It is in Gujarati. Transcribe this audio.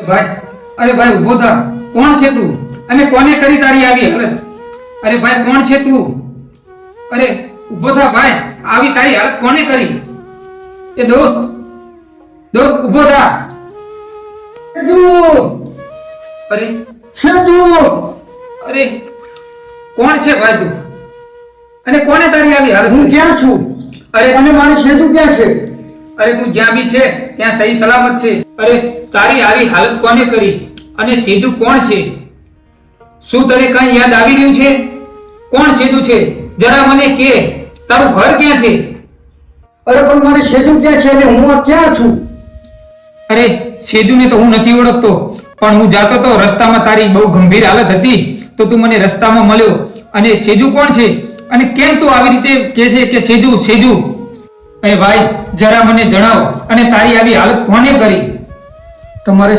ભાઈ, અરે ભાઈ ઉભો થા. કોણ છે તું અને કોને કરી તારી આવી હાલત? અરે ભાઈ કોણ છે તું? અરે ઉભો થા ભાઈ, આવી તારી હાલત કોને કરી? એ દોસ્ત ઉભો થા. સેજુ, અરે સેજુ, અરે કોણ છે ભાઈ તું અને કોને તારી આવી હાલત હું કરી? ક્યાં છું? અરે અને મારી સેજુ ક્યાં છે? અરે તું જ્યાં બી છે ત્યાં સહી સલામત છે. અરે તારી આવી હાલત કોને કરી અને સેજુ કોણ છે? શું તને કઈ યાદ આવી રહ્યું છે? કોણ સેજુ છે જરા મને કે. તારું ઘર ક્યાં છે? અરે પણ મારી સેજુ ક્યાં છે અને હું આ ક્યાં છું? અરે સેજુને તો હું નથી ઓળખતો, પણ હું જાતો તો રસ્તામાં તારી બહુ ગંભીર હાલત હતી તો તું મને રસ્તામાં મળ્યો. અને સેજુ કોણ છે અને કેમ તું આવી રીતે કહે છે કે સેજુ સેજુ? અરે ભાઈ જરા મને જણાવ અને તારી આવી હાલત કોને કરી? તમારે